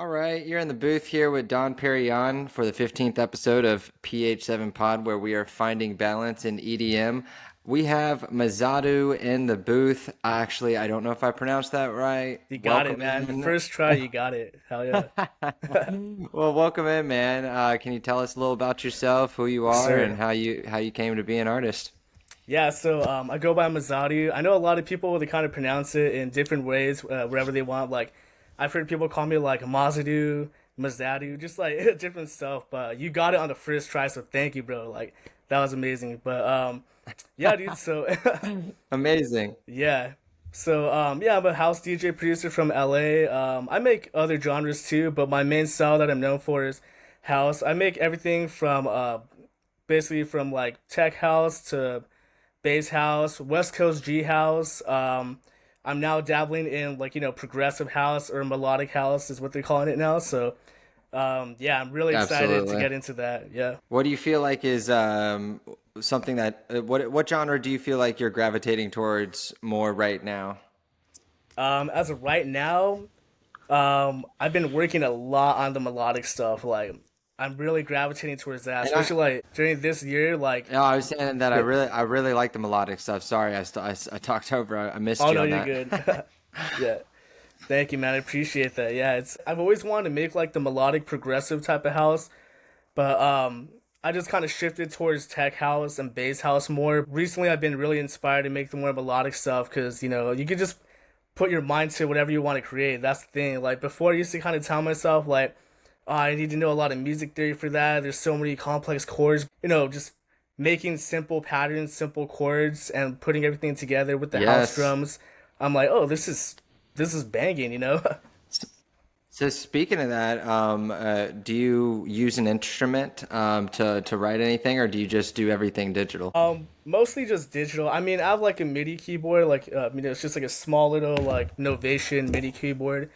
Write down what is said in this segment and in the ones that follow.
All right, you're in the booth here with Don Perignon for the 15th episode of PH7 Pod, where we are finding balance in EDM. We have Mazadu in the booth. Actually, I don't know if I pronounced that right. You got it, Welcome man. in. First try, you got it. Hell yeah. Well, welcome in, man. Can you tell us a little about yourself, who you Yes, are, and sir. how you came to be an artist? I go by Mazadu. I know a lot of people they kind of pronounce it in different ways wherever they want. Like I've heard people call me like Mazadu, Mazadu, just like different stuff. But you got it on the first try, so thank you, bro. Like that was amazing. Yeah, dude. Amazing. Yeah. I'm a house DJ producer from LA. I make other genres too, but my main style that I'm known for is house. I make everything from basically from like tech house to bass house, West Coast G house. I'm now dabbling in like progressive house or melodic house is what they're calling it now. I'm really excited to Absolutely. get into that. Yeah. What do you feel like is something that what genre do you feel like you're gravitating towards more right now? As of right now, I've been working a lot on the melodic stuff. Like I'm really gravitating towards that, And I especially like during this year. no, I was saying that I Yeah. really I really like the melodic stuff. Sorry, I talked over. I missed Oh you no, on you're that. good. Yeah. Thank you, man. I appreciate that. Yeah, it's I've always wanted to make like the melodic progressive type of house, but I just kind of shifted towards tech house and bass house more. Recently, I've been really inspired to make the more melodic stuff because you could just put your mind to whatever you want to create. That's the thing. Like before, I used to kind of tell myself like, oh, I need to know a lot of music theory for that. There's so many complex chords. Just making simple patterns, simple chords, and putting everything together with the house Yes. drums. I'm like, oh, this is banging. So speaking of that, do you use an instrument to write anything, or do you just do everything digital? Mostly just digital. I mean, I have like a MIDI keyboard, like it's just like a small little like Novation MIDI keyboard.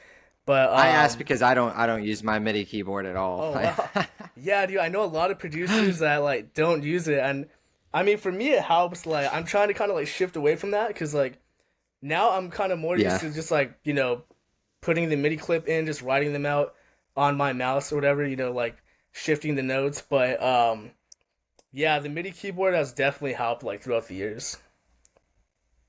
But I asked because I don't use my MIDI keyboard at all. oh wow, yeah, dude. I know a lot of producers that like don't use it, and I mean, for me, it helps. Like, I'm trying to kind of like shift away from that because like now I'm kind of more used Yeah. to just like putting the MIDI clip in, just writing them out on my mouse or whatever. Like shifting the notes. But yeah, the MIDI keyboard has definitely helped like throughout the years.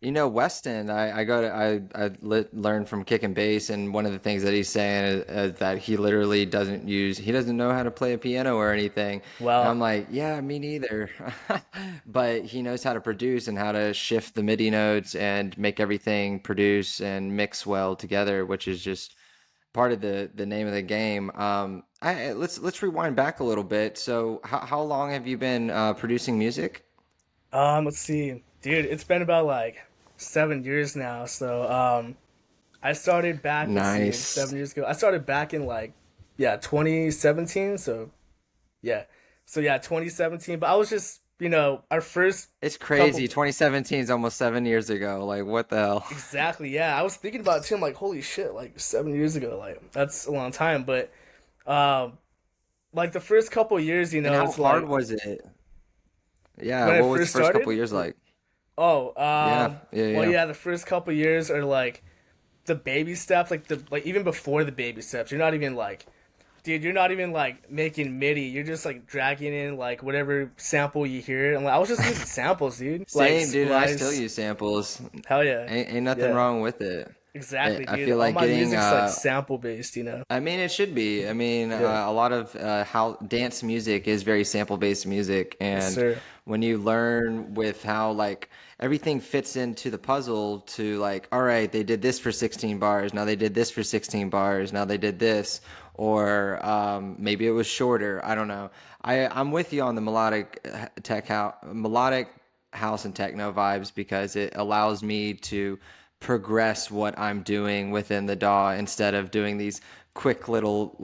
You know, Weston, I go to learned from kick and bass, and one of the things that he's saying is that he doesn't know how to play a piano or anything. And I'm Well, like, yeah, me neither. But he knows how to produce and how to shift the MIDI notes and make everything produce and mix well together, which is just part of the name of the game. Let's rewind back a little bit. So, how long have you been producing music? let's see, dude. It's been about like 7 years now. I started back. Let's see, Nice. 7 years ago. I started back in like, yeah, 2017. So 2017. But I was just, our first It's couple. crazy. 2017 is almost 7 years ago. Like, what the hell? Exactly. Yeah, I was thinking about it too. I'm like, holy shit, like 7 years ago. Like that's a long time. But um, like the first couple years, And how it's hard like was it? Yeah, when I what was the first first couple started. years like? Oh, Yeah, yeah, well, yeah. yeah, the first couple years are like the baby steps, like even before the baby steps, you're not even like, dude, you're not even like making MIDI. You're just like dragging in like whatever sample you hear. And like, I was just using samples, dude. Like Same, dude. I still Splice. use samples. Hell yeah, Ain't nothing yeah, wrong with it. exactly, I dude. feel All like my getting music's like sample based. I mean, it should be. I mean, Yeah, a lot of how dance music is very sample-based music, yes, and sir. when you learn with how like everything fits into the puzzle to like, all right, they did this for 16 bars, now they did this for 16 bars, now they did this, or maybe it was shorter. I don't know. I'm with you on the melodic house and techno vibes because it allows me to progress what I'm doing within the DAW instead of doing these quick little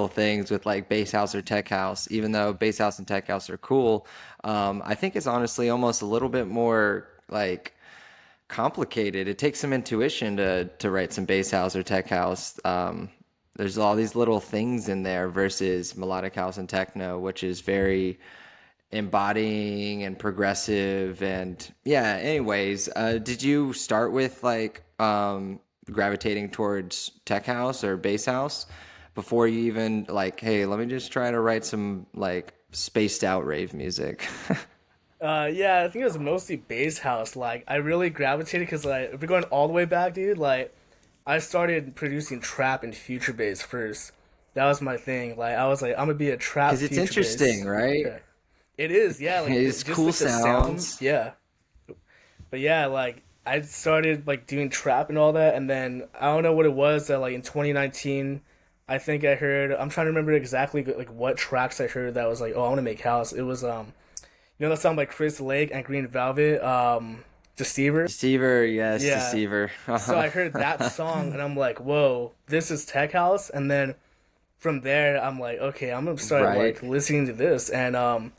things with like bass house or tech house. Even though bass house and tech house are cool, I think it's honestly almost a little bit more like complicated. It takes some intuition to write some bass house or tech house. There's all these little things in there versus melodic house and techno, which is very embodying and progressive. And yeah, anyways, did you start with like gravitating towards tech house or bass house before you even like, hey, let me just try to write some like spaced out rave music? Yeah, I think it was mostly bass house. Like, I really gravitated because, like, if we're going all the way back, dude, like, I started producing trap and future bass first. That was my thing. Like, I was like, I'm gonna be a trap Because it's future interesting, bass. right? Yeah, it is. Yeah, like It's just cool like the sound. sounds. Yeah, but yeah, like I started like doing trap and all that, and then I don't know what it was that like in 2019, I think I heard. I'm trying to remember exactly like what tracks I heard that was like, oh, I want to make house. It was you know that song by Chris Lake and Green Velvet, Deceiver. Deceiver, yes, Yeah. Deceiver. So I heard that song and I'm like, whoa, this is tech house. And then from there, I'm like, okay, I'm gonna start Right. like listening to this. And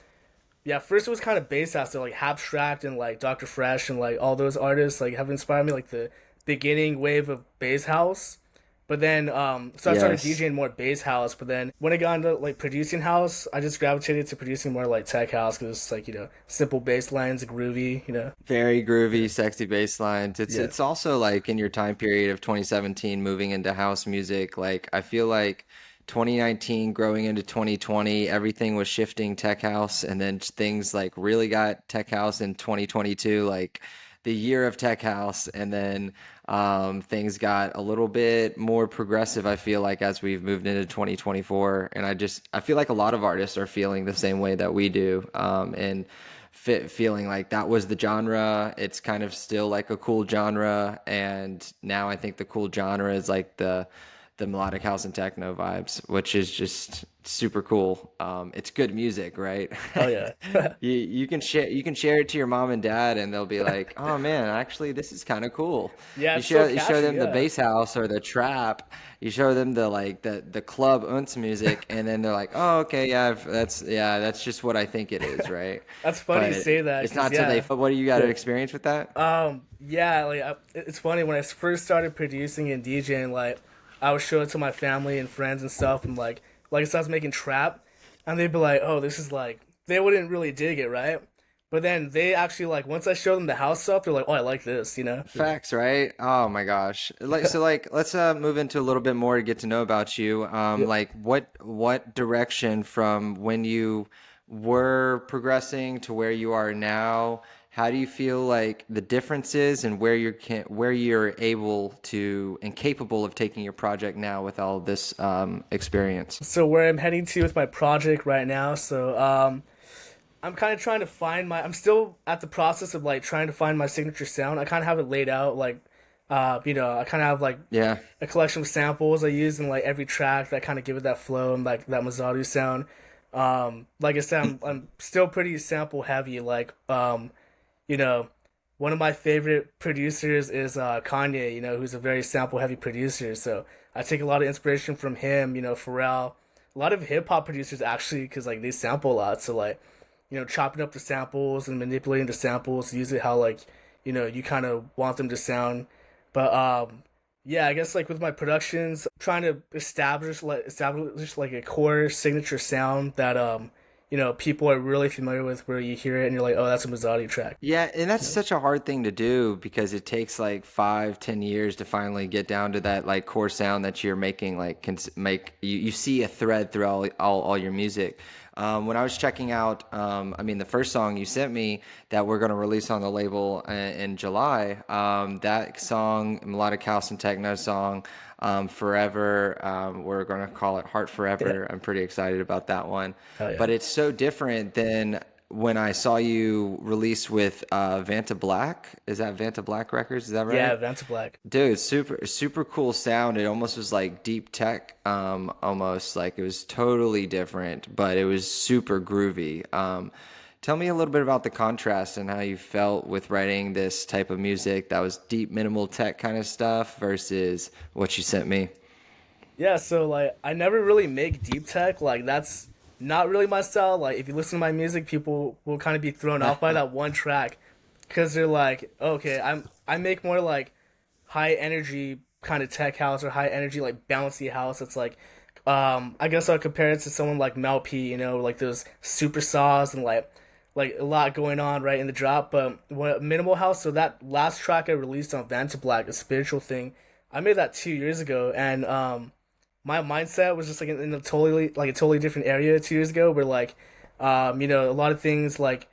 yeah, first it was kind of bass house, so like Abstract and like Dr. Fresh and like all those artists like have inspired me, like the beginning wave of bass house. But then, so I started Yes. DJing more bass house. But then when I got into like producing house, I just gravitated to producing more like tech house because it's like simple bass lines, groovy. Very Yeah, groovy, sexy bass lines. It's yeah, it's also like in your time period of 2017 moving into house music, like I feel like 2019 growing into 2020, everything was shifting tech house and then things like really got tech house in 2022, like the year of tech house, and then things got a little bit more progressive, I feel like, as we've moved into 2024. And I feel like a lot of artists are feeling the same way that we do. And feeling like that was the genre. It's kind of still like a cool genre, and now I think the cool genre is like the melodic house and techno vibes, which is just super cool. It's good music, right? oh yeah, You can share it to your mom and dad, and they'll be like, "Oh man, actually, this is kind of cool." yeah. It's so You show catchy. them the Yeah, bass house or the trap. You show them the like the club unts music, and then they're like, "Oh, okay, yeah, that's just what I think it is, right?" that's funny you But say that it's because not till they. yeah, What do you got to yeah. experience with that? Yeah, like it's funny when I first started producing and DJing, like I would show it to my family and friends and stuff, and like I started making trap, and they'd be like, "Oh, this is like," they wouldn't really dig it, right? But then they actually like once I showed them the house stuff, they're like, "Oh, I like this." Facts, right? Oh my gosh. Let's move into a little bit more to get to know about you. Yeah. Like what direction from when you were progressing to where you are now, how do you feel like the differences and where you're able to and capable of taking your project now with all this experience? So where I'm heading to with my project right now, so I'm kind of trying to find my. I'm still at the process of like trying to find my signature sound. I kind of have it laid out, like, I kind of have like Yeah. a collection of samples I use in like every track that kind of give it that flow and like that Mazadu sound. Like I said, I'm still pretty sample heavy. Like, you know, one of my favorite producers is Kanye. Who's a very sample heavy producer. So I take a lot of inspiration from him. Pharrell, a lot of hip hop producers actually, because like they sample a lot. So like, chopping up the samples and manipulating the samples, use it how like, you kind of want them to sound. But yeah, I guess like with my productions, trying to establish like a core signature sound that people are really familiar with, where you hear it and you're like, oh, that's a Mazzotti track. Yeah, and that's such a hard thing to do because it takes like 5, 10 years to finally get down to that like core sound that you're making like make you see a thread through all your music. When I was checking out, I mean, the first song you sent me that we're going to release on the label in July, that song, melodic house and techno song, Forever, we're going to call it Heart Yeah, Forever. I'm pretty excited about that one. hell yeah, But it's so different than when I saw you release with Vanta Black. Is that Vanta Black Records? Is that yeah, right? Vanta Black. Dude, super cool sound. It almost was like deep tech, almost like it was totally different, but it was super groovy. Tell me a little bit about the contrast and how you felt with writing this type of music that was deep, minimal tech kind of stuff versus what you sent me. Yeah, so like I never really make deep tech. Like that's not really my style. Like if you listen to my music, people will kind of be thrown off by that one track because they're like, okay, I make more like high energy kind of tech house or high energy like bouncy house. It's like, I guess I'll compare it to someone like Mel P. Like those super saws and like a lot going on right in the drop. But what minimal house. So that last track I released on Vanta Black, a spiritual thing, I made that 2 years ago, and my mindset was just like in a totally different area 2 years ago, where like, a lot of things like,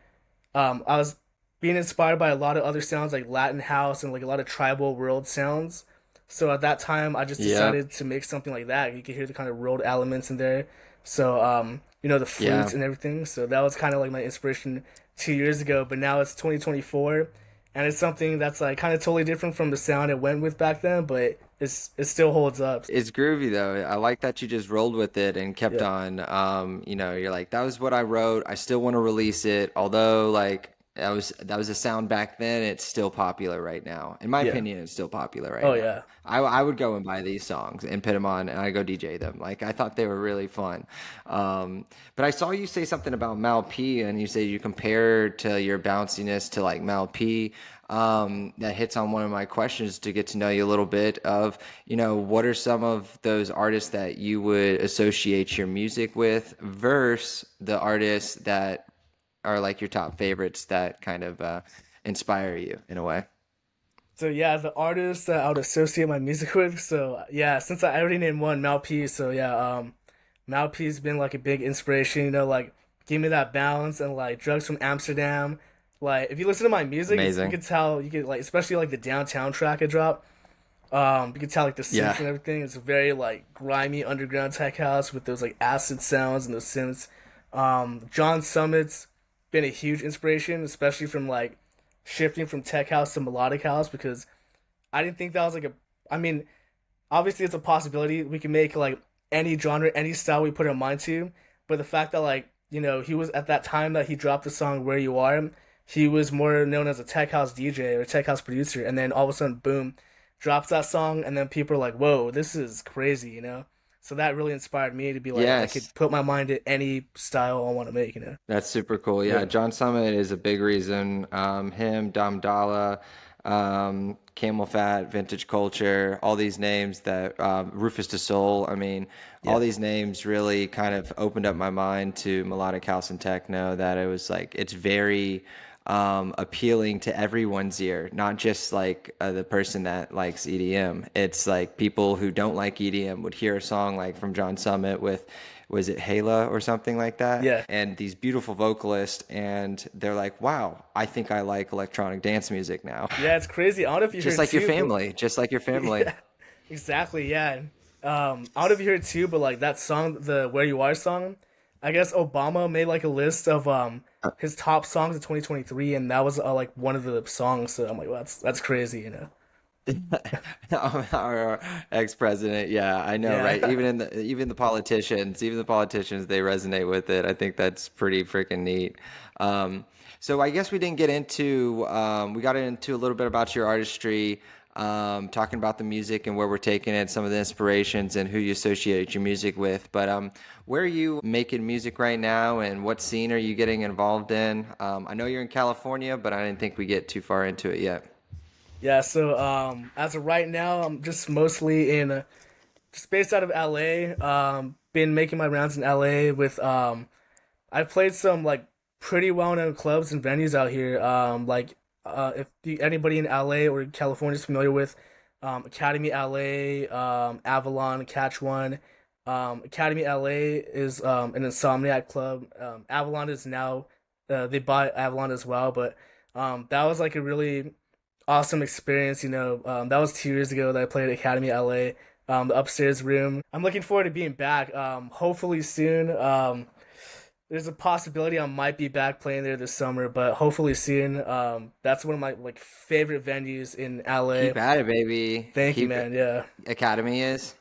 I was being inspired by a lot of other sounds like Latin house and like a lot of tribal world sounds. So at that time, I just Yep. decided to make something like that. You could hear the kind of world elements in there. So, the Yeah. flutes and everything. So that was kind of like my inspiration 2 years ago. But now it's 2024, and it's something that's like kind of totally different from the sound it went with back then. But it still holds up. It's groovy though. I like that you just rolled with it and kept Yeah, on. You're like, that was what I wrote. I still want to release it. Although like that was a sound back then, it's still popular right now. In my yeah. opinion, it's still popular right Oh now. yeah. I would go and buy these songs and put them on and I go DJ them. Like I thought they were really fun. But I saw you say something about Mal P and you say you compare to your bounciness to like Mal P. That hits on one of my questions to get to know you a little bit of, what are some of those artists that you would associate your music with versus the artists that are like your top favorites that kind of inspire you in a way? So yeah, the artists that I would associate my music with. So yeah, since I already named one, Malp. So yeah, Malp's been like a big inspiration. Like give me that balance and like drugs from Amsterdam. Like if you listen to my music, you Amazing. could tell you could like especially like the downtown track I drop. You can tell like the synths Yeah. and everything. It's a very like grimy underground tech house with those like acid sounds and those synths. John Summit's been a huge inspiration, especially from like shifting from tech house to melodic house because I didn't think that was like a. I mean, obviously it's a possibility we can make like any genre, any style we put our mind to, but the fact that like he was at that time that he dropped the song "Where You Are," he was more known as a tech house DJ or tech house producer, and then all of a sudden, boom, drops that song, and then people are like, "Whoa, this is crazy." So that really inspired me to be like, I Yes. could put my mind to any style I want to make. That's super cool. Yeah, Yeah, John Summit is a big reason. Him, Dom Dalla, Camel Fat, Vintage Culture, all these names that Rufus Du Sol. I mean, all yeah, these names really kind of opened up my mind to melodic house and techno. That it was like it's very appealing to everyone's ear, not just like the person that likes EDM. It's like people who don't like EDM would hear a song like from John Summit with, was it Hala or something like that? yeah, And these beautiful vocalists, and they're like, wow, I think I like electronic dance music now. yeah. It's crazy. I don't know if you Just heard like your too, but family, just like your family. yeah, exactly. Yeah. I don't know if you heard too, but like that song, the "Where You Are" song, I guess Obama made like a list of his top songs of 2023, and that was like one of the songs. So I'm like, well, that's crazy. Our ex-president, yeah, I know, Yeah. right? Even the politicians, they resonate with it. I think that's pretty freaking neat. Um, so I guess we didn't get into we got into a little bit about your artistry, talking about the music and where we're taking it, some of the inspirations and who you associate your music with. But where are you making music right now, and what scene are you getting involved in? I know you're in California, but I didn't think we get too far into it yet. Yeah. So as of right now, I'm just mostly in just based out of LA. Been making my rounds in LA with I've played some like pretty well-known clubs and venues out here. Like if anybody in LA or California is familiar with Academy LA, Avalon, Catch One. Academy LA is an Insomniac club. Avalon is now they bought Avalon as well, but that was like a really awesome experience. That was 2 years ago that I played at Academy LA. The upstairs room. I'm looking forward to being back. Hopefully soon. There's a possibility I might be back playing there this summer, but hopefully soon. That's one of my like favorite venues in LA. Keep at it, baby. Thank you, Keep man. Yeah, Academy is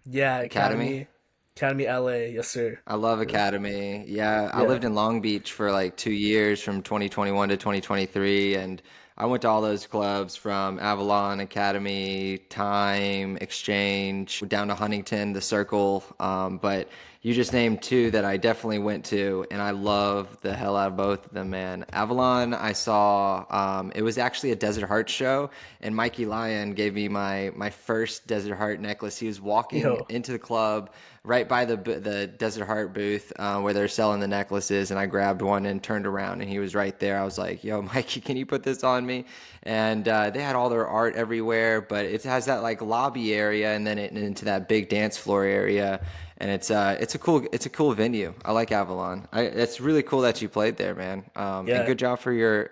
yeah. Academy. Academy LA. Yes, sir. I love Academy. Yeah, I Yeah. lived in Long Beach for like 2 years from 2021 to 2023, and I went to all those clubs from Avalon, Academy, Time, Exchange, down to Huntington, the Circle. But you just named two that I definitely went to, and I love the hell out of both of them, man. Avalon, I saw. It was actually a Desert Heart show, and Mikey Lyon gave me my first Desert Heart necklace. He was walking Yo. into the club right by the Desert Heart booth where they're selling the necklaces, and I grabbed one and turned around, and he was right there. I was like, "Yo, Mikey, can you put this on me, and they had all their art everywhere. But it has that like lobby area, and then into that big dance floor area, and it's a cool venue. I like Avalon. It's really cool that you played there, man. And Yeah. good job for your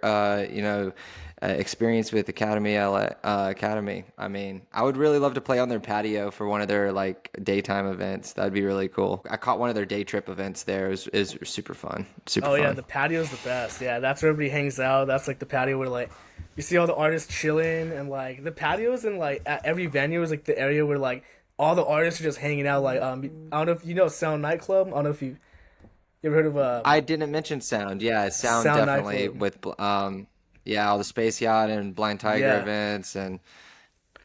experience with Academy LA, Academy. I mean, I would really love to play on their patio for one of their like daytime events. That'd be really cool. I caught one of their day trip events there. It was super fun. Super Oh yeah, fun. the patio's the best. Yeah, that's where everybody hangs out. That's like the patio where like you see all the artists chilling, and like the patios and like at every venue is like the area where like all the artists are just hanging out. Like I don't know if you know Sound Nightclub. I don't know if you ever heard of I didn't mention sound. Yeah, sound Sound definitely Nightclub. with yeah, all the Space Yacht and Blind Tiger Yeah. events and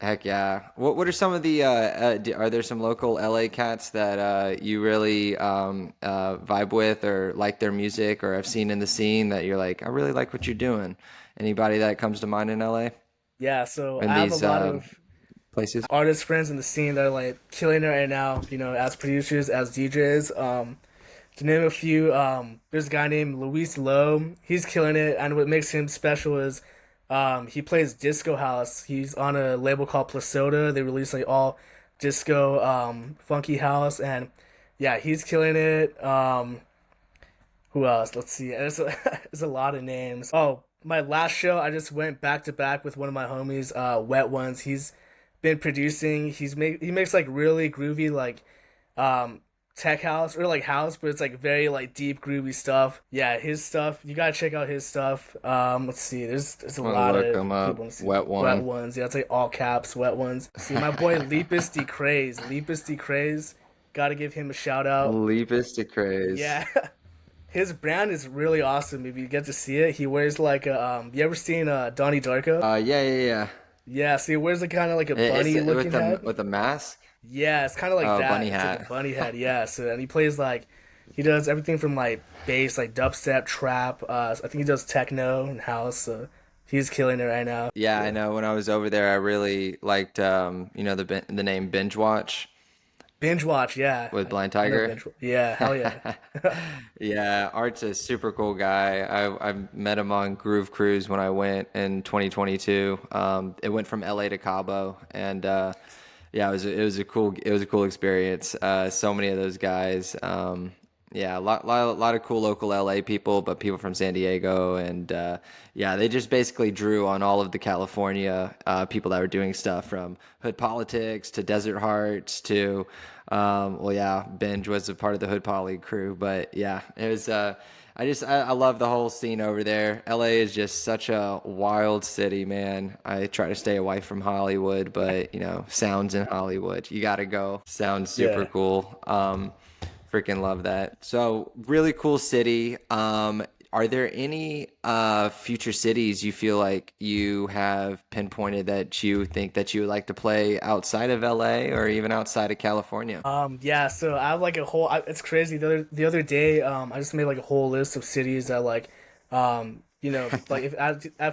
heck yeah. What are some of the are there some local LA cats that you really vibe with or like their music or have seen in the scene that you're like, I really like what you're doing? Anybody that comes to mind in LA Yeah, so in I have a these lot of places? artist friends in the scene that are like killing it right now, as producers, as DJs. To name a few, there's a guy named Luis Lowe. He's killing it, and what makes him special is he plays disco house. He's on a label called Plasoda. They release like all disco, funky house, and yeah, he's killing it. Who else? Let's see. There's a lot of names. Oh, my last show, I just went back to back with one of my homies, Wet Ones. He's been producing. He makes like really groovy like um tech house or like house, but it's like very like deep groovy stuff. Yeah, his stuff. You gotta check out his stuff. Let's see. There's a I'm gonna lot look of them people in up. the scene. Wet Wet one. Ones. Yeah, it's like all caps. Wet Ones. See, my boy Lepus D Craze. Lepus D Craze. Gotta give him a shout out. Leapest to craze. Yeah. His brand is really awesome. If you get to see it, he wears like a you ever seen Donnie Darko? Yeah, yeah, yeah. Yeah, so he wears like kind of like a It's bunny looking head. with the mask. Yeah, it's kind of like Oh, that. bunny It's like a hat. bunny head. Yeah. So and he plays like he does everything from like bass, like dubstep, trap. I think he does techno and house. So he's killing it right now. Yeah, I Yeah. know. When I was over there, I really liked the name Binge Watch Binge watch. Yeah, with Blind I know Tiger. binge. Yeah, hell yeah. Yeah, Art's a super cool guy. I met him on Groove Cruise when I went in 2022. It went from LA to Cabo, and yeah, it was a cool experience. So many of those guys. Yeah, lot of cool local LA people, but people from San Diego, and yeah, they just basically drew on all of the California people that were doing stuff from Hood Politics to Desert Hearts to, well, yeah, Binge was a part of the Hood Poly crew, but yeah, it was. I love the whole scene over there. LA is just such a wild city, man. I try to stay away from Hollywood, but sounds in Hollywood. You gotta go. Sounds super Yeah. cool. Freaking love that. So really cool city. Are there any future cities you feel like you have pinpointed that you think that you would like to play outside of LA or even outside of California? Yeah, so I have like a whole. It's crazy. The other day, I just made like a whole list of cities that like, like if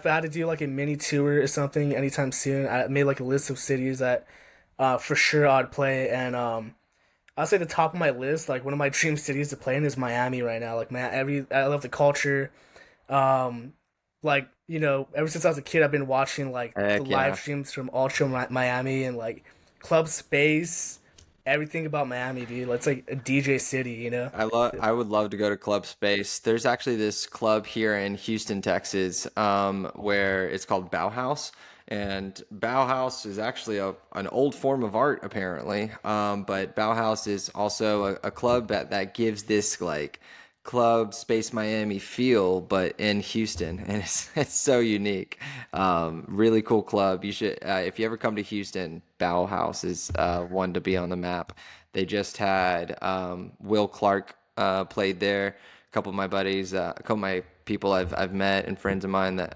I had to do like a mini tour or something anytime soon, I made like a list of cities that, for sure I'd play. And I'd say the top of my list, like one of my dream cities to play in is Miami right now. Like man, I love the culture. Um, like ever since I was a kid, I've been watching like the Heck live yeah. streams from Miami and like Club Space, everything about Miami, dude. It's like a DJ city, you know? I would love to go to Club Space. There's actually this club here in Houston, Texas, where it's called Bauhaus. And Bauhaus is actually an old form of art, apparently. But Bauhaus is also a club that gives this like Club Space Miami feel, but in Houston, and it's so unique. Really cool club. You should if you ever come to Houston, Bauhaus is one to be on the map. They just had Will Clark played there. A couple of my buddies, a couple of my people I've met and friends of mine that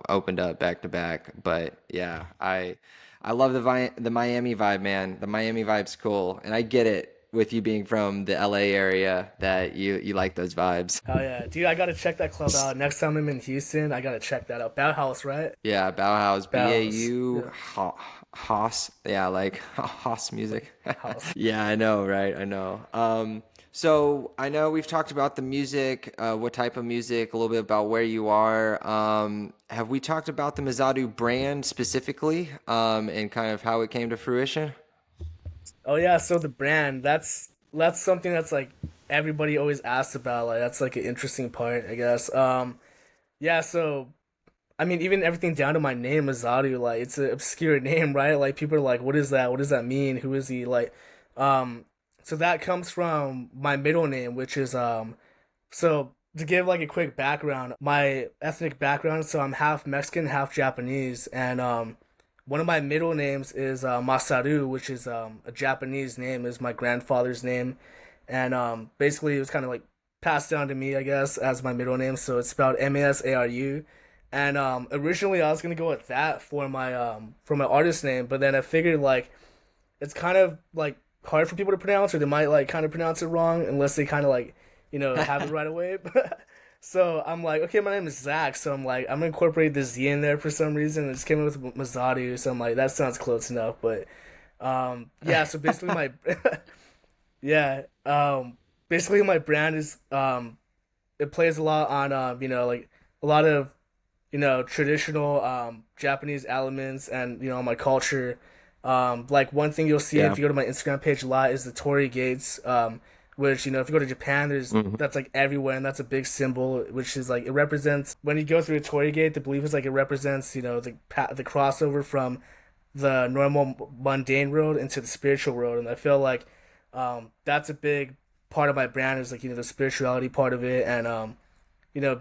opened up back to back. But yeah, I love the Miami vibe, man. The Miami vibe's cool, and I get it with you being from the LA area that you like those vibes. Hell yeah. Dude, I gotta check that club out. Next time I'm in Houston, I gotta check that out. Bauhaus, right? Yeah, Bauhaus, Bauhaus. B-A-U, Yeah. Haas, yeah, like Haas music. House. Yeah, I know, right? I know. So I know we've talked about the music, what type of music, a little bit about where you are. Have we talked about the Mazadu brand specifically, and kind of how it came to fruition? Oh yeah, so the brand, that's something that's like everybody always asks about. Like that's like an interesting part, I guess. Yeah, so I mean, even everything down to my name, Mazadu, like it's an obscure name, right? Like people are like, "What is that? What does that mean? Who is he?" Like, um, so that comes from my middle name, which is So to give like a quick background, my ethnic background, so I'm half Mexican, half Japanese, and one of my middle names is Masaru, which is a Japanese name, is my grandfather's name, and basically it was kind of like passed down to me, I guess, as my middle name. So it's spelled Masaru, and originally I was gonna go with that for my artist name, but then I figured like it's kind of like hard for people to pronounce, or they might like kind of pronounce it wrong unless they kind of like have it right away. So I'm like, okay, my name is Zach, so I'm like, I'm gonna incorporate the Z in there for some reason. It just came in with Mazadu, so I'm like, that sounds close enough. But yeah, so basically my yeah, basically my brand is it plays a lot on like a lot of traditional Japanese elements and my culture. Like one thing you'll see Yeah. if you go to my Instagram page a lot is the torii gates, which if you go to Japan, there's Hmm. that's like everywhere, and that's a big symbol, which is like it represents when you go through a torii gate. The belief is like it represents the crossover from the normal mundane world into the spiritual world, and I feel like that's a big part of my brand is like the spirituality part of it, and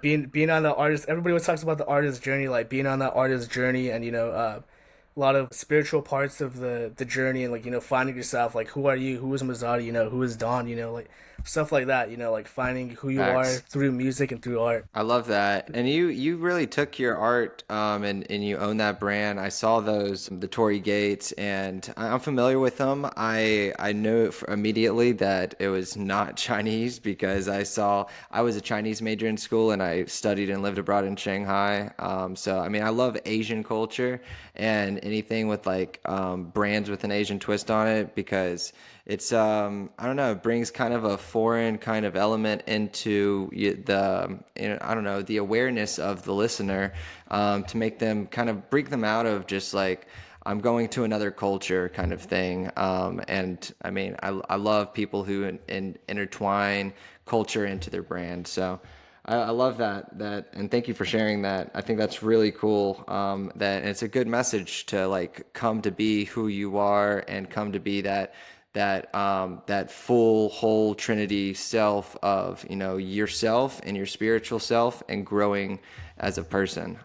being on the artist. Everybody always talks about the artist journey, like being on that artist journey, and a lot of spiritual parts of the journey, and like finding yourself, like who are you, who is Mazada, who is Don, like stuff like that, like finding who you are Facts. through music and through art. I love that. And you really took your art and you own that brand. I saw those the Tory Gates and I'm familiar with them. I knew immediately that it was not Chinese because I was a Chinese major in school and I studied and lived abroad in Shanghai. So I mean I love Asian culture and anything with like brands with an Asian twist on it because it's I don't know, it brings kind of a foreign kind of element into I don't know, the awareness of the listener, to make them kind of break them out of just like I'm going to another culture kind of thing. And I mean I love people who intertwine culture into their brand. So I love that, and thank you for sharing that. I think that's really cool. That and it's a good message to like come to be who you are and come to be that full whole Trinity self of yourself and your spiritual self and growing as a person,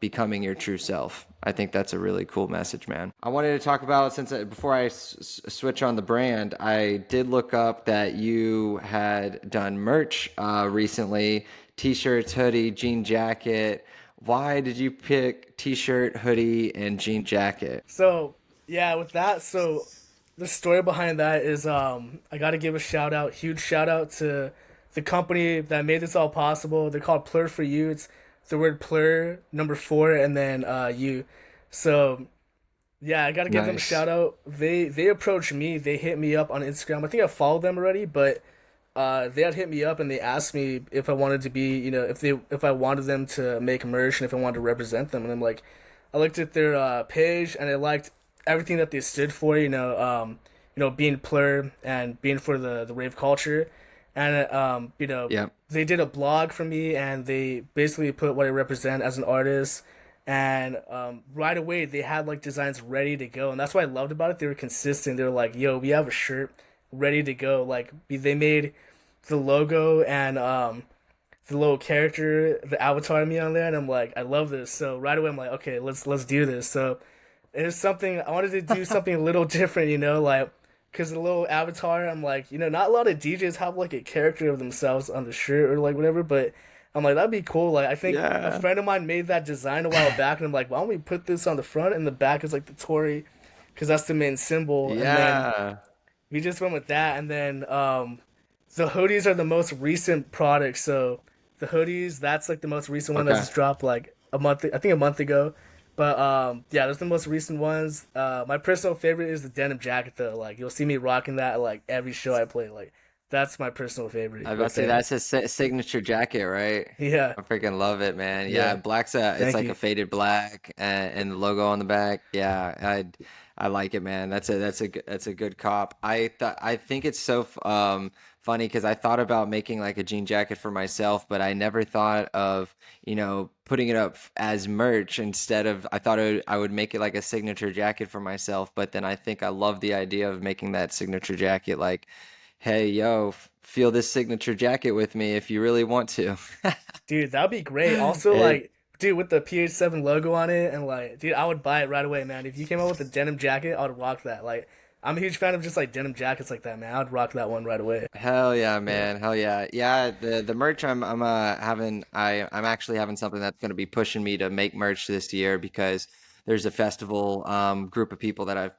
becoming your true self. I think that's a really cool message, man. I wanted to talk about before I switch on the brand, I did look up that you had done merch recently, t-shirts, hoodie, jean jacket. Why did you pick t-shirt, hoodie, and jean jacket? So yeah, with that, so the story behind that is I got to give a huge shout out to the company that made this all possible. They're called Plur for You. It's the word plur number four and then you. So yeah, I got to give them a Nice. shout out. They approached me. They hit me up on Instagram. I think I followed them already, but they had hit me up and they asked me if I wanted to be, if I wanted them to make merch and if I wanted to represent them. And I'm like, I looked at their page and I liked everything that they stood for. Being plur and being for the rave culture, and Yep. they did a blog for me and they basically put what I represent as an artist. And right away they had like designs ready to go, and that's what I loved about it. They were consistent. They were like, "Yo, we have a shirt ready to go." Like they made the logo and the little character, the avatar of me on there, and I'm like, I love this. So right away I'm like, okay, let's do this. So it's something I wanted to do something a little different, like because the little avatar, I'm like, not a lot of DJs have like a character of themselves on the shirt or like whatever, but I'm like that'd be cool. Like I think a Yeah. friend of mine made that design a while back, and I'm like, why don't we put this on the front and the back is like the Tory, because that's the main symbol, and then Yeah. we just went with that, and then the hoodies are the most recent product. So the hoodies, that's like the most recent one that Okay. just dropped like a month, I think a month ago. But yeah, those are the most recent ones. My personal favorite is the denim jacket though. Like you'll see me rocking that at, like every show I play. Like that's my personal favorite I was about right to say there. that's a signature jacket, right? Yeah, I freaking love it, man. Yeah, yeah. black's it's Thank like you. a faded black and the logo on the back. Yeah, I like it, man. That's a good cop. I think it's so funny because I thought about making like a jean jacket for myself, but I never thought of, putting it up as merch instead of I would make it like a signature jacket for myself, but then I think I love the idea of making that signature jacket like, hey, yo, feel this signature jacket with me if you really want to. Dude, that'd be great. Also, It like, dude, with the PH7 logo on it, and like, dude, I would buy it right away, man. If you came out with a denim jacket, I would rock that. Like, I'm a huge fan of just like denim jackets like that, man. I'd rock that one right away. Hell yeah, Yeah. man. Hell yeah. Yeah, the merch I'm having I'm actually having something that's going to be pushing me to make merch this year because there's a festival group of people that I've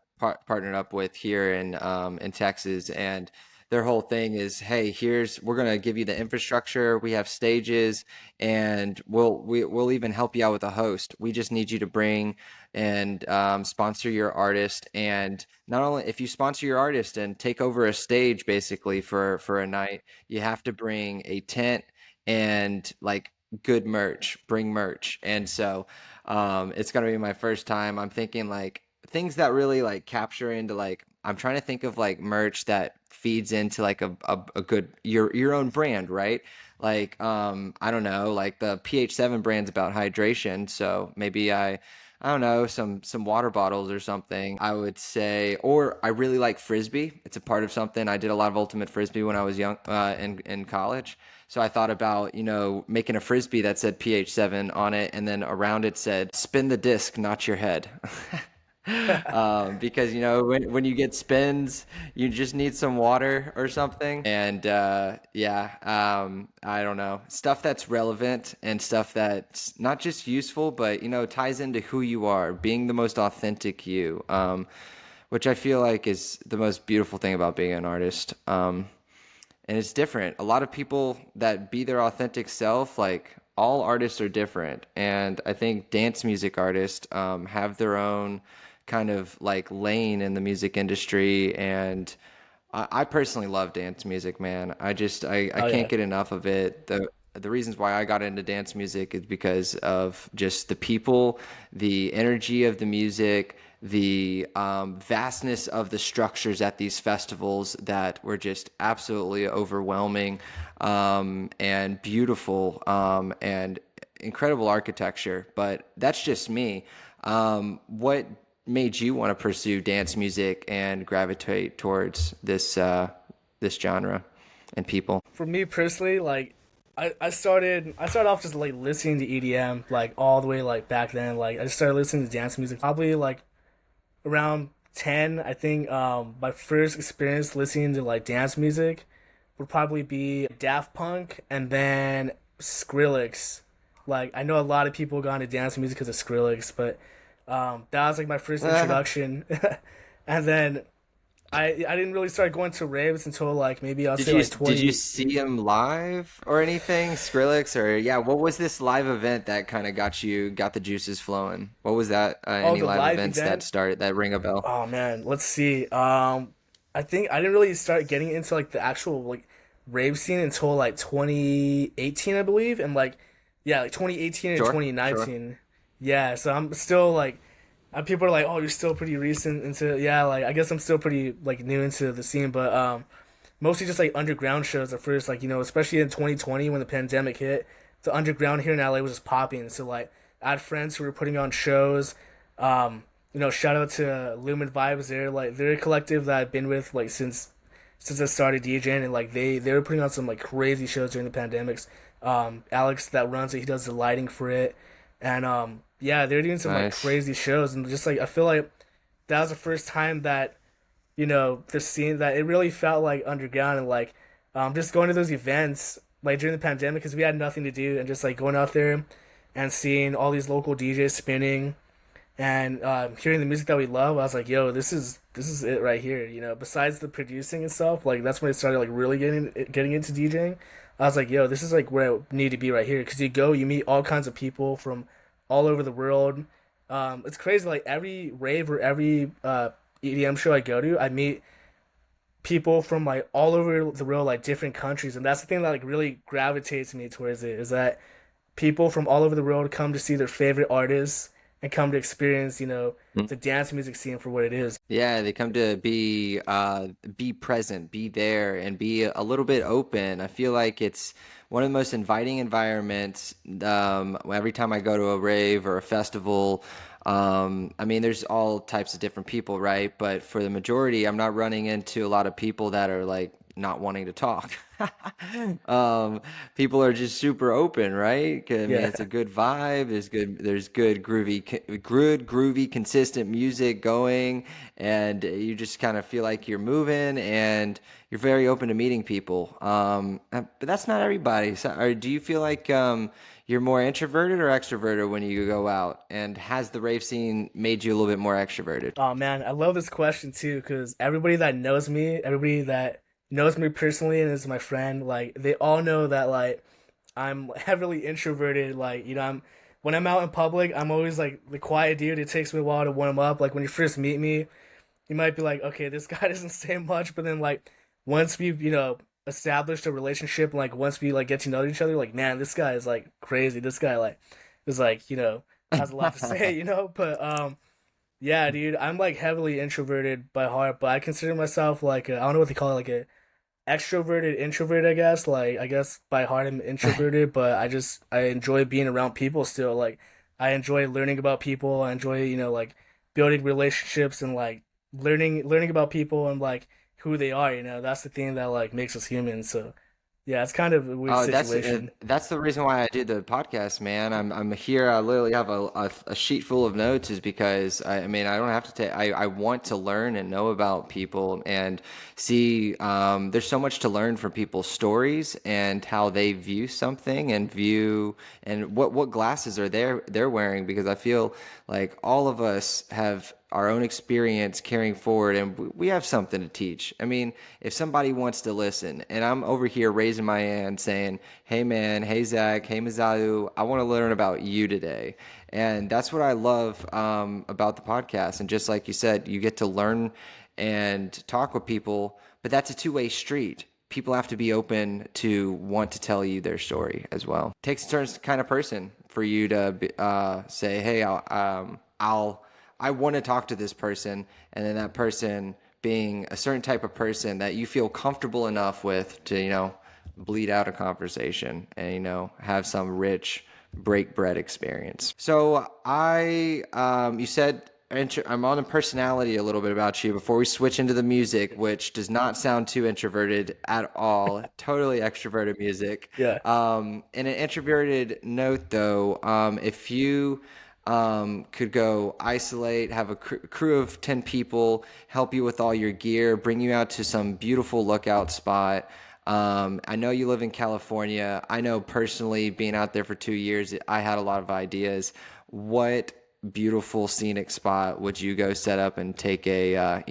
partnered up with here in Texas, and their whole thing is, hey, we're going to give you the infrastructure, we have stages, and we'll even help you out with a host. We just need you to bring and sponsor your artist, and not only if you sponsor your artist and take over a stage basically for a night, you have to bring a tent and like good merch, bring merch. And so it's gonna be my first time. I'm thinking like things that really like capture into like I'm trying to think of like merch that feeds into like a good your own brand, right? Like I don't know, like the PH7 brand's about hydration, so maybe I don't know, some water bottles or something. I would say, or I really like frisbee. It's a part of something. I did a lot of ultimate frisbee when I was young, in college. So I thought about, making a frisbee that said PH7 on it, and then around it said, "Spin the disc, not your head." Because when you get spins, you just need some water or something. And yeah, I don't know, stuff that's relevant and stuff that's not just useful, but ties into who you are, being the most authentic you. Which I feel like is the most beautiful thing about being an artist. And it's different. A lot of people that be their authentic self, like all artists are different. And I think dance music artists have their own kind of like lane in the music industry. And I personally love dance music, man. I Oh can't yeah. get enough of it. The reasons why I got into dance music is because of just the people, the energy of the music, the vastness of the structures at these festivals that were just absolutely overwhelming, and beautiful, and incredible architecture. But that's just me. What made you want to pursue dance music and gravitate towards this genre and people? For me personally, like, I started off just like listening to EDM like all the way like back then. Like I just started listening to dance music probably like around 10. I think my first experience listening to like dance music would probably be Daft Punk and then Skrillex. Like I know a lot of people got into dance music because of Skrillex, but that was like my first introduction. And then I didn't really start going to raves until like maybe I'll say like Did you 20. see him live or anything, Skrillex? Or yeah, what was this live event that kind of got the juices flowing? What was that? Oh, Any the live live events event. that ring a bell? Oh man, let's see. I think I didn't really start getting into like the actual like rave scene until like 2018, I believe, and like yeah, like 2018 and Sure, sure. 2019. Yeah, so I'm still like, people are like, oh, you're still pretty recent into, yeah, like I guess I'm still pretty like new into the scene, but mostly just like underground shows at first, like especially in 2020 when the pandemic hit, the underground here in LA was just popping. So like I had friends who were putting on shows. Shout out to Lumen Vibes. They're a collective that I've been with like since I started DJing, and like they were putting on some like crazy shows during the pandemics. Alex that runs it, he does the lighting for it, and yeah, they're doing some like Nice. crazy shows, and just like I feel like that was the first time that the scene that it really felt like underground, and like just going to those events like during the pandemic because we had nothing to do, and just like going out there and seeing all these local DJs spinning and hearing the music that we love. I was like, yo, this is it right here. Besides the producing and stuff, like that's when I started like really getting into DJing. I was like, yo, this is like where I need to be right here, because you meet all kinds of people from all over the world. It's crazy. Like every rave or every EDM show I go to, I meet people from like all over the world, like different countries, and that's the thing that like really gravitates me towards it. Is that people from all over the world come to see their favorite artists and come to experience, the dance music scene for what it is. Yeah, they come to be present, be there, and be a little bit open. I feel like it's one of the most inviting environments. Every time I go to a rave or a festival, I mean, there's all types of different people, right? But for the majority, I'm not running into a lot of people that are like not wanting to talk. Um, People are just super open, right? 'Cause, I mean, Yeah. it's a good vibe. There's good groovy, consistent music going, and you just kind of feel like you're moving, and you're very open to meeting people. But that's not everybody. So, do you feel like you're more introverted or extroverted when you go out? And has the rave scene made you a little bit more extroverted? Oh man, I love this question too because everybody that knows me personally and is my friend, like they all know that like I'm heavily introverted. Like I'm when I'm out in public, I'm always like the quiet dude. It takes me a while to warm up. Like when you first meet me, you might be like, okay, this guy doesn't say much, but then like once we've established a relationship, like once we like get to know each other, like man, this guy is like crazy. This guy like is like has a lot to say, But yeah, dude, I'm like heavily introverted by heart, but I consider myself like I don't know what they call it, like a extroverted introvert, I guess. Like I guess by heart I'm introverted, but I enjoy being around people still. Like I enjoy learning about people. I enjoy, like building relationships and like learning about people and like who they are, That's the thing that like makes us human. So yeah, it's kind of a weird Oh, situation. that's the reason why I did the podcast, man. I'm here. I literally have a sheet full of notes, is because I mean I don't have to take. I want to learn and know about people and see. There's so much to learn from people's stories and how they view something and view and what glasses are they're wearing, because I feel like all of us have our own experience carrying forward, and we have something to teach. I mean, if somebody wants to listen and I'm over here raising my hand saying, hey man, hey Zach, hey Mazadu, I want to learn about you today. And that's what I love about the podcast. And just like you said, you get to learn and talk with people, but that's a two-way street. People have to be open to want to tell you their story as well. Takes a turns kind of person for you to say, hey, I want to talk to this person, and then that person being a certain type of person that you feel comfortable enough with to, bleed out a conversation and, have some rich break bread experience. So you said, I'm on the personality a little bit about you before we switch into the music, which does not sound too introverted at all. Totally extroverted music. Yeah. In an introverted note, though, if you could go isolate, have a crew of 10 people help you with all your gear, bring you out to some beautiful lookout spot. I know you live in California. I know personally, being out there for 2 years, I had a lot of ideas. What beautiful scenic spot would you go set up and take a,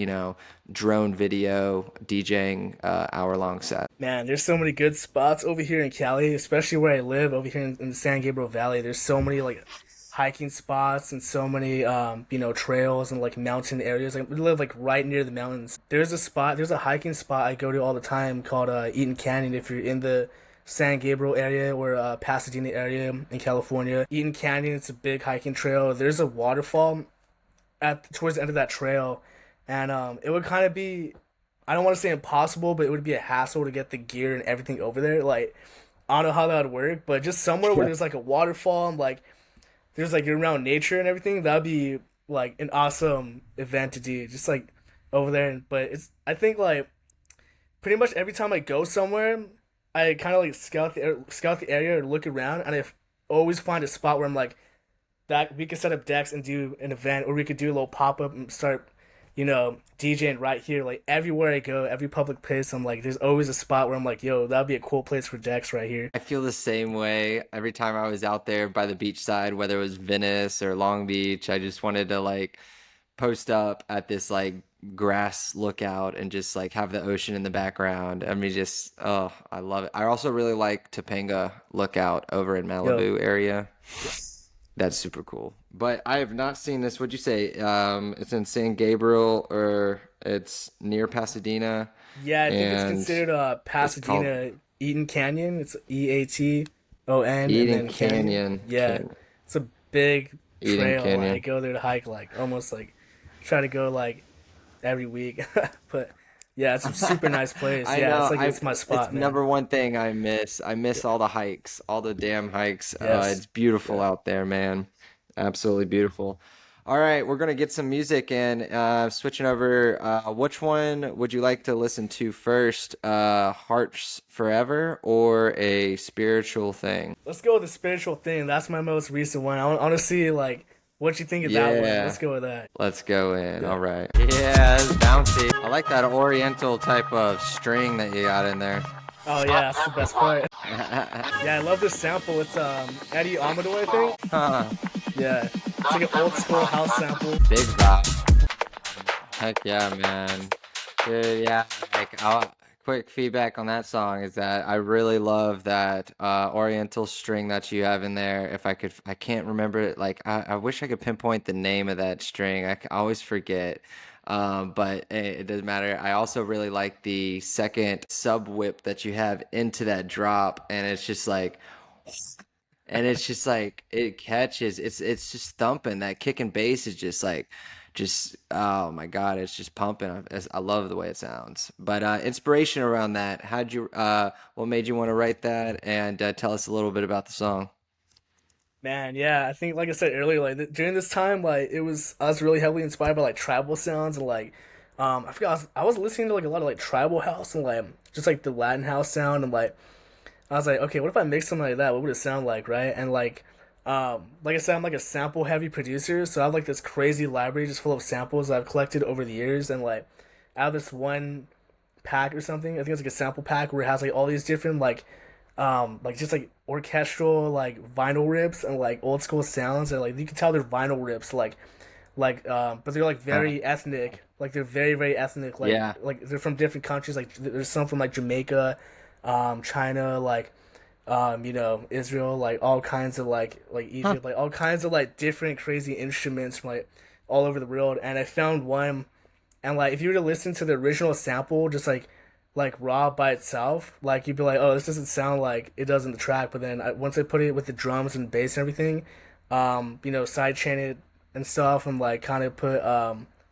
drone video DJing hour-long set? Man, there's so many good spots over here in Cali, especially where I live over here in the San Gabriel Valley. There's so many like hiking spots and so many trails and like mountain areas. Like we live like right near the mountains. There's a hiking spot I go to all the time called Eaton Canyon. If you're in the San Gabriel area or Pasadena area in California, Eaton Canyon, it's a big hiking trail. There's a waterfall at towards the end of that trail, and it would kind of be, I don't want to say impossible, but it would be a hassle to get the gear and everything over there. Like I don't know how that would work, but just somewhere where there's like a waterfall and like there's like around nature and everything, that'd be like an awesome event to do. Just like over there, but I think like pretty much every time I go somewhere, I kind of like scout the area or look around, and I always find a spot where I'm like that we could set up decks and do an event, or we could do a little pop up and start, DJing right here. Like everywhere I go, every public place, I'm like, there's always a spot where I'm like, yo, that'd be a cool place for decks right here. I feel the same way every time I was out there by the beach side, whether it was Venice or Long Beach. I just wanted to like post up at this like grass lookout and just like have the ocean in the background. I mean, just, oh, I love it. I also really like Topanga Lookout over in Yo, Malibu area. That's super cool. But I have not seen this. What'd you say? It's in San Gabriel or it's near Pasadena, Yeah, I think it's and considered it's called Pasadena Eaton Canyon. It's Eaton and Eden then Canyon. Canyon. Yeah, it's a big Eden trail. I Canyon. go there to hike like almost like try to go like every week. But yeah, it's a super nice place. I Yeah, know. it's my It's spot, man. number one thing I miss. I Yeah. miss all the hikes, all the damn hikes. Yes. It's beautiful Yeah. out there, man. Absolutely beautiful. All right, we're gonna get some music in. Switching over. Which one would you like to listen to first? Hearts Forever or a spiritual thing? Let's go with the spiritual thing. That's my most recent one. I want to see like what you think of that one. Let's Yeah. go with that. Let's go in. Yeah. All right. Yeah, it's bouncy. I like that oriental type of string that you got in there. Oh yeah, that's the best part. Yeah, I love this sample. It's Eddie Amador, I think. Huh. Yeah, it's like an old school house sample. Big vibe. Heck yeah, man. Dude, yeah, like quick feedback on that song is that I really love that oriental string that you have in there. If I could, I can't remember it. Like, I wish I could pinpoint the name of that string. I always forget. But it doesn't matter. I also really like the second sub whip that you have into that drop, and it's just like, and it's just like it catches. It's just thumping. That kick and bass is just like, just oh my God, it's just pumping. I love the way it sounds. But inspiration around that. How'd you? What made you want to write that? And tell us a little bit about the song. Man, yeah, I think like I said earlier, like during this time, like I was really heavily inspired by like tribal sounds and like, I forgot I was listening to like a lot of like tribal house and like just like the Latin house sound and like I was like, okay, what if I make something like that? What would it sound like, right? And like I said, I'm like a sample heavy producer, so I have like this crazy library just full of samples that I've collected over the years, and like out of this one pack or something, I think it's like a sample pack where it has like all these different like just like orchestral like vinyl rips and like old school sounds, and like you can tell they're vinyl rips, but they're like Uh, very ethnic, like they're very ethnic, yeah. like they're from different countries, like there's some from like Jamaica, China, like Israel, like all kinds of like Huh. Egypt, like all kinds of like different crazy instruments from like all over the world. And I found one, and like if you were to listen to the original sample, just like raw by itself, like you'd be like, oh, this doesn't sound like it does in the track. But then once I put it with the drums and bass and everything, sidechain it and stuff, and like kind of put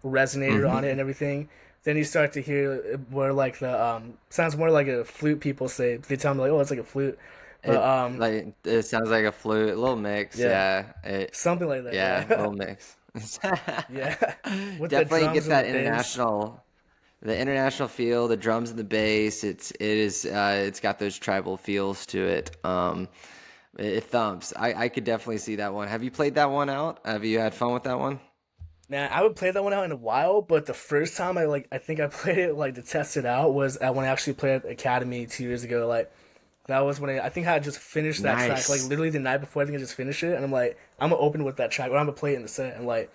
resonator on Hmm. it and everything. Then you start to hear it more like the sounds more like a flute. People say they tell me like, oh, it's like a flute, but It sounds like a flute, a little mix. yeah, Yeah. something like that. Yeah, a Yeah, little mix. yeah, with the Definitely drums get and the that bass. the international feel, the drums and the bass. It's got those tribal feels to it. It thumps. I could definitely see that one. Have you played that one out? Have you had fun with that one? Man, I would play that one out in a while, but the first time I think I played it like to test it out was when I actually played at Academy 2 years ago. Like that was when I think I had just finished that track, like Nice. literally the night before. I think I just finished it, and I'm like, I'm gonna open with that track, or I'm gonna play it in the set, and like,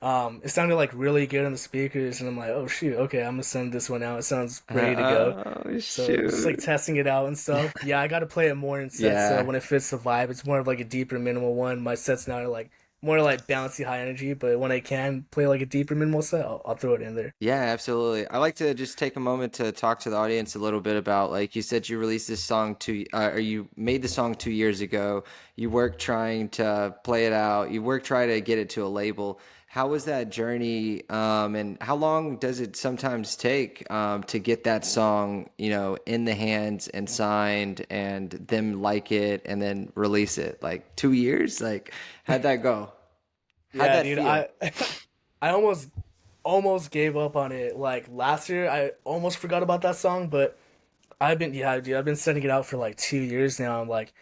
it sounded like really good on the speakers, and I'm like, oh shoot, okay, I'm gonna send this one out. It sounds ready to go. Oh So just like shoot. testing it out and stuff. Yeah, I got to play it more in sets. So Yeah. when it fits the vibe, it's more of like a deeper minimal one. My sets now are like more like bouncy high energy, but when I can play like a deeper minimal set, I'll throw it in there. Yeah, absolutely. I like to just take a moment to talk to the audience a little bit about, like you said, you released this song or you made the song 2 years ago. You worked trying to play it out. You worked trying to get it to a label. How was that journey? And how long does it sometimes take to get that song, in the hands and signed and them like it and then release it? Like 2 years? Like, how'd that go? How'd Yeah, that dude, feel? I almost gave up on it. Like last year, I almost forgot about that song, but yeah, dude, I've been sending it out for like 2 years now. I'm like,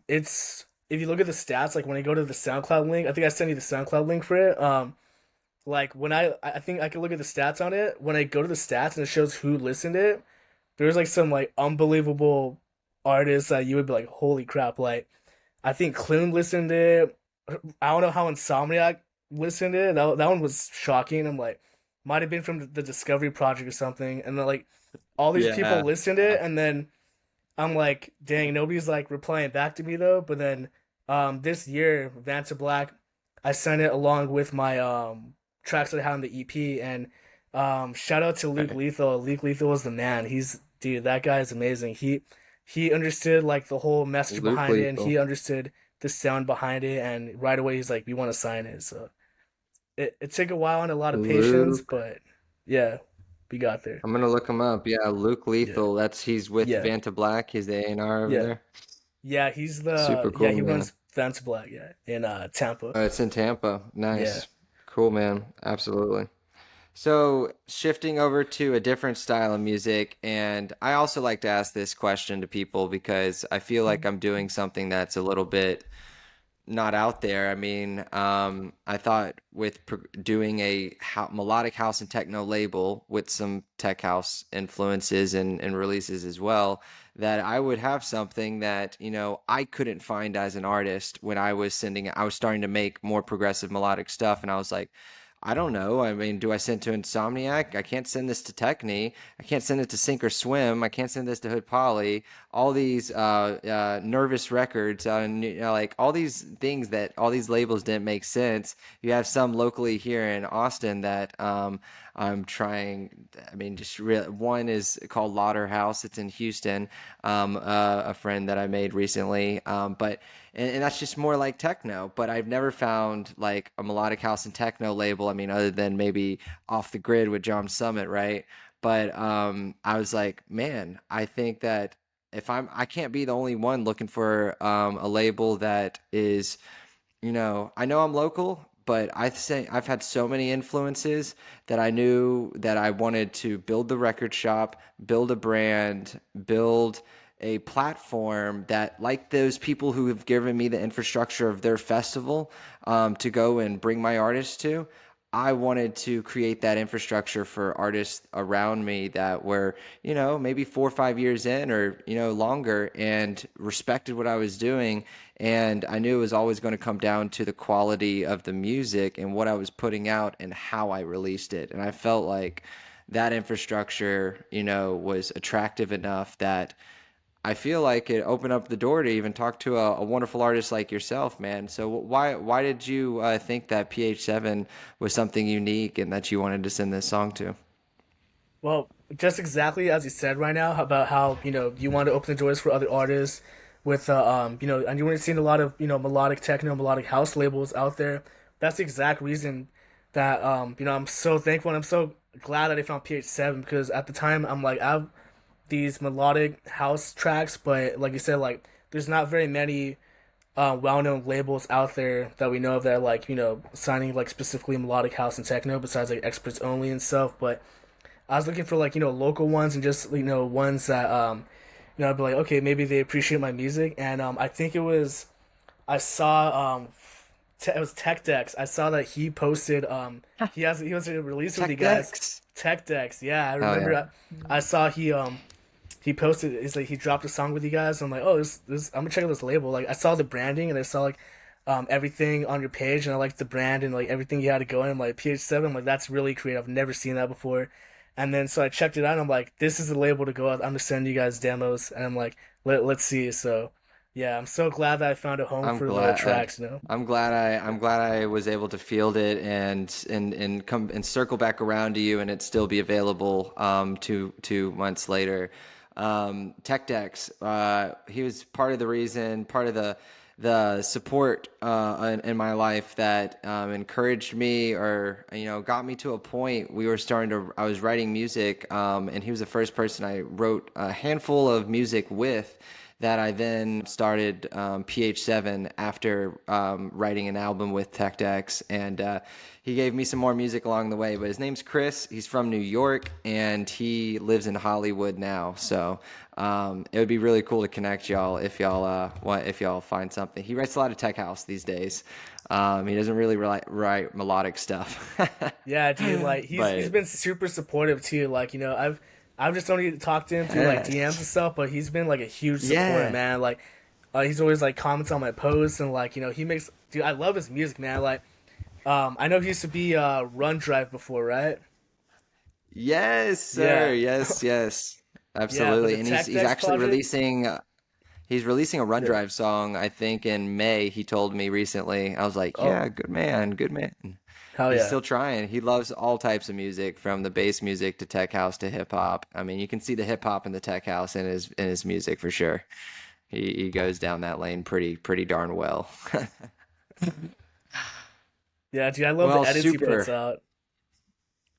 it's if you look at the stats, like when I go to the SoundCloud link, I think I sent you the SoundCloud link for it. Like when I think I can look at the stats on it. When I go to the stats and it shows who listened to it, there's like some like unbelievable artists that you would be like, holy crap! Like I think Clune listened to it. I don't know how Insomniac listened to it. That one was shocking. I'm like, might have been from the Discovery Project or something. And then like all these people Yeah. listened to it, and then I'm like, dang, nobody's like replying back to me though. But then This year, Vanta Black, I sent it along with my tracks that I had on the EP, and shout out to Luke Right. Lethal. Luke Lethal was the man. He's dude, that guy is amazing. He understood like the whole message Luke behind it, and Lethal. he understood the sound behind it, and right away he's like, "We want to sign it." So it took a while and a lot of patience, Luke. but yeah, we got there. I'm gonna look him up. Yeah, Luke Yeah, Lethal. He's with yeah, Vanta Black. He's the A&R over yeah, there. yeah. Super He cool, man. runs Vanta Black, yeah, in Tampa. It's in Tampa. Yeah. Nice. Cool, man. Absolutely. So, shifting over to a different style of music, and I also like to ask this question to people because I feel like I'm doing something that's a little bit not out there. I mean, I thought with doing a melodic house and techno label with some tech house influences and releases as well, that I would have something that, I couldn't find as an artist when I was starting to make more progressive melodic stuff. And I was like, I don't know. I mean, do I send to Insomniac? I can't send this to Techne. I can't send it to Sink or Swim. I can't send this to Hood Poly. All these nervous records, and like all these things that all these labels didn't make sense. You have some locally here in Austin that I'm trying. I mean, one is called Lauderhouse. It's in Houston. A friend that I made recently, but and that's just more like techno. But I've never found like a melodic house and techno label. I mean, other than maybe Off the Grid with John Summit, right? But I was like, man, I think that if I can't be the only one looking for a label that is, I know I'm local, but I say I've had so many influences that I knew that I wanted to build the record shop, build a brand, build a platform that, like those people who have given me the infrastructure of their festival, to go and bring my artists to. I wanted to create that infrastructure for artists around me that were, maybe 4 or 5 years in or, longer and respected what I was doing. And I knew it was always going to come down to the quality of the music and what I was putting out and how I released it. And I felt like that infrastructure, was attractive enough that I feel like it opened up the door to even talk to a wonderful artist like yourself, man. So why did you think that PH7 was something unique and that you wanted to send this song to? Well, just exactly as you said right now about how you want to open the doors for other artists with and you weren't seeing a lot of melodic techno, melodic house labels out there. That's the exact reason that I'm so thankful and I'm so glad that I found PH7 because at the time I'm like I have these melodic house tracks, but like you said, like there's not very many well-known labels out there that we know of that are like signing like specifically melodic house and techno besides like experts only and stuff. But I was looking for like local ones and just ones that I'd be like okay maybe they appreciate my music and I think it was I saw it was Tech Dex. I saw that he posted he was releasing with you Tech guys. Decks. Tech Dex, yeah, I Oh remember. yeah. I saw he posted. It's like he dropped a song with you guys. I'm like, oh, this. I'm gonna check out this label. Like I saw the branding and I saw like everything on your page and I liked the brand and like everything you had to go in. I'm like PH7. I'm like that's really creative. I've never seen that before. And then so I checked it out. And I'm like, this is the label to go out. I'm gonna send you guys demos. And I'm like, let's see. So yeah, I'm so glad that I found a home I'm for the glad. tracks. You know. I'm glad I was able to field it and come and circle back around to you and it still be available 2 months later. Tech Dex, he was part of the reason, part of the support in my life that encouraged me or got me to a point we were starting to I was writing music and he was the first person I wrote a handful of music with that I then started PH7 after writing an album with Tech Dex. And he gave me some more music along the way. But his name's Chris. He's from New York and he lives in Hollywood now. So it would be really cool to connect y'all if y'all find something. He writes a lot of tech house these days. He doesn't really write melodic stuff. Yeah, dude. Like he's But been super supportive too. Like I've just only talked to him through like DMs and yes. stuff, but he's been like a huge supporter, Yeah. man. Like he's always like comments on my posts and like he makes dude. I love his music, man. Like I know he used to be Run Drive before, right? Yes, sir. Yeah, Yes, yes. yeah. But the Absolutely. And he's Tech he's Dex actually project, releasing He's releasing a Run Yeah. Drive song, I think in May, he told me recently. I was like, Oh, yeah, good man, good man. hell He's yeah. still trying. He loves all types of music, from the bass music to tech house to hip hop. I mean, you can see the hip hop and the tech house in his music for sure. He goes down that lane pretty darn well. Yeah, dude, I love the Well, edits he puts super. out.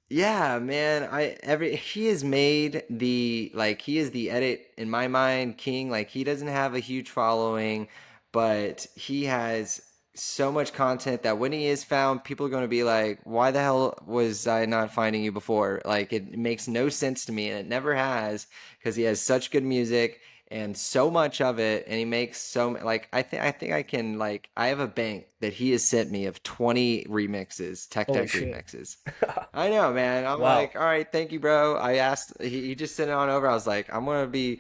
Yeah, man. I every he has made the like he is the edit in my mind king. Like he doesn't have a huge following, but he has so much content that when he is found, people are going to be like, "Why the hell was I not finding you before?" Like it makes no sense to me, and it never has because he has such good music and so much of it, and he makes like I think I can like I have a bank that he has sent me of 20 remixes, Tech Holy Deck shit. remixes. I know, man. I'm Wow. like, all right, thank you, bro. I asked, he just sent it on over. I was like, I'm gonna be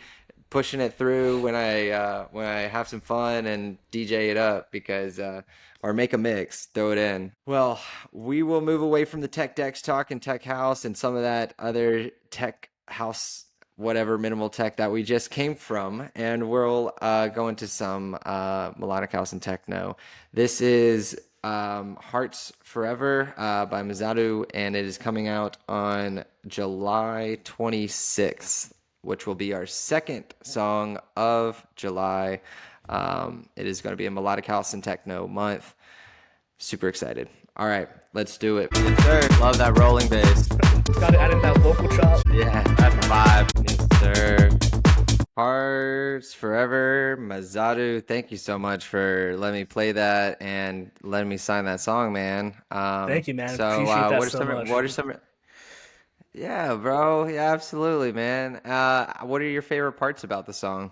pushing it through when I have some fun and DJ it up because or make a mix, throw it in. Well, we will move away from the tech decks talk and tech house and some of that other tech house, whatever minimal tech that we just came from, and we'll go into some melodic house and techno. This is Hearts Forever by Mazadu, and it is coming out on July 26th, which will be our second song of July. It is going to be a melodic house and techno month. Super excited. All right, let's do it. Yes, sir. Love that rolling bass. Gotta add in that vocal chop. Yeah, that's a vibe. Yes, sir. Hearts Forever, Mazadu. Thank you so much for letting me play that and letting me sign that song, man. Thank you, man. Appreciate that so much. what are some, yeah, bro. Yeah, absolutely, man. What are your favorite parts about the song?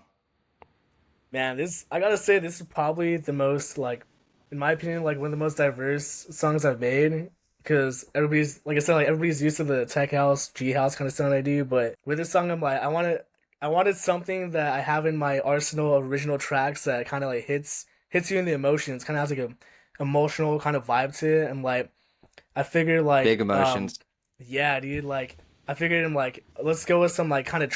Man, this I gotta say this is probably the most like, in my opinion, like one of the most diverse songs I've made. Because everybody's like I said, like everybody's used to the tech house, G house kind of sound I do, but with this song, I'm like I wanted something that I have in my arsenal of original tracks that kind of like hits you in the emotions, kind of has like a emotional kind of vibe to it. And like I figured Big like emotions. yeah, dude, like I figured I'm like let's go with some like kind of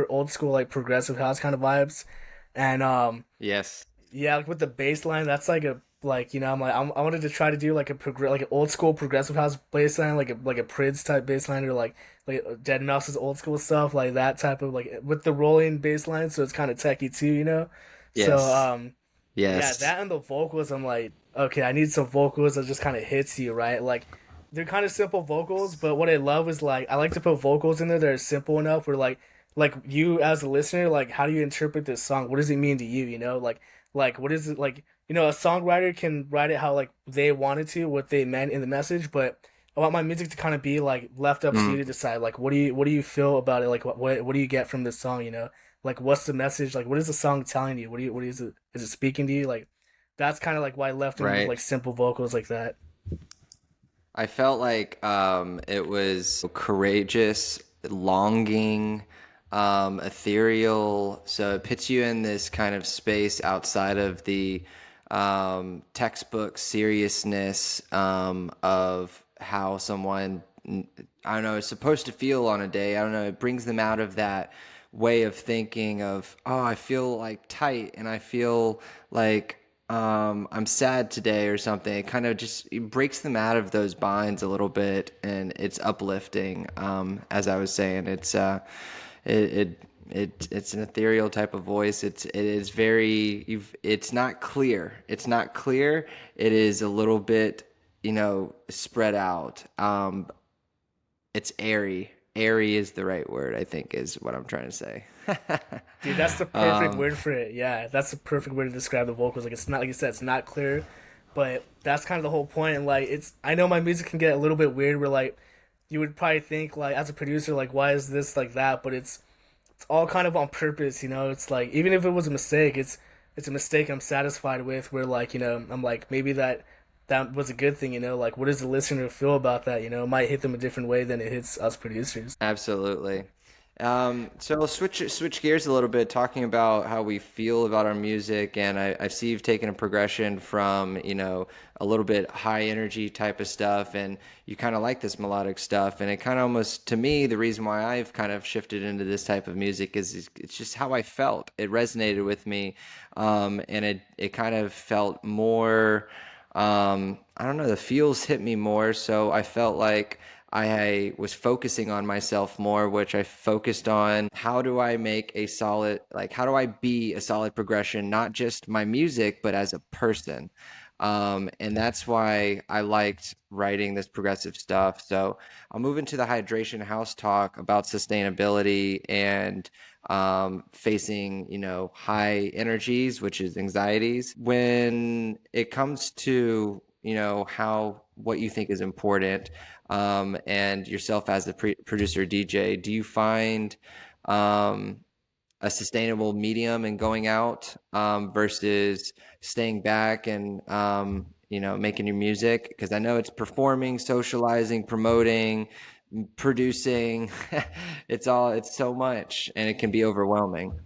old school like progressive house kind of vibes. And Yes. yeah, like with the bass line, that's like a like I wanted to try to do like like an old school progressive house bass line, like a Prince type bass line, or like Dead Mouse's old school stuff, like that type of like with the rolling bass line, so it's kind of techy too, you know. So Yes. yeah, Yes. that and the vocals, I'm like, okay, I need some vocals that just kind of hits you, right? Like they're kind of simple vocals, but what I love is like I like to put vocals in there that are simple enough where like you as a listener, like how do you interpret this song? What does it mean to you? You know, like what is it like? You know, a songwriter can write it how like they wanted to, what they meant in the message, but I want my music to kind of be like left up to you Mm, to decide. Like, what do you feel about it? Like, what do you get from this song? You know, like what's the message? Like, what is the song telling you? What is it speaking to you? Like, that's kind of like why I left them with right. like simple vocals like that. I felt like it was courageous, longing, ethereal. So it puts you in this kind of space outside of the textbook seriousness of how someone, I don't know, is supposed to feel on a day. I don't know. It brings them out of that way of thinking of, oh, I feel like tight and I feel like I'm sad today or something. It kind of just it breaks them out of those binds a little bit, and it's uplifting. As I was saying, it's an ethereal type of voice. It is very it's not clear. It's not clear. It is a little bit spread out. It's airy. Airy is the right word, I think, is what I'm trying to say. Dude, that's the perfect um, word for it. Yeah, that's the perfect way to describe the vocals. Like it's not like you said, it's not clear, but that's kind of the whole point. And like it's, I know my music can get a little bit weird. Where like you would probably think like as a producer, like why is this like that? But it's all kind of on purpose. You know, it's like even if it was a mistake, it's a mistake I'm satisfied with. Where like I'm like maybe that was a good thing. You know, like what does the listener feel about that? You know, it might hit them a different way than it hits us producers. Absolutely. So I'll switch gears a little bit, talking about how we feel about our music, and I see you've taken a progression from, a little bit high energy type of stuff, and you kind of like this melodic stuff, and it kind of almost, to me, the reason why I've kind of shifted into this type of music is it's just how I felt. It resonated with me, and it kind of felt more. I don't know, the feels hit me more, so I felt like I was focusing on myself more, which I focused on how do I make a solid, like, how do I be a solid progression, not just my music, but as a person. And that's why I liked writing this progressive stuff. So I'll move into the hydration house talk about sustainability and facing, high energies, which is anxieties. When it comes to, how what you think is important, and yourself as a producer DJ, do you find um, a sustainable medium in going out, versus staying back and making your music? Because I know it's performing, socializing, promoting, producing. It's so much, and it can be overwhelming.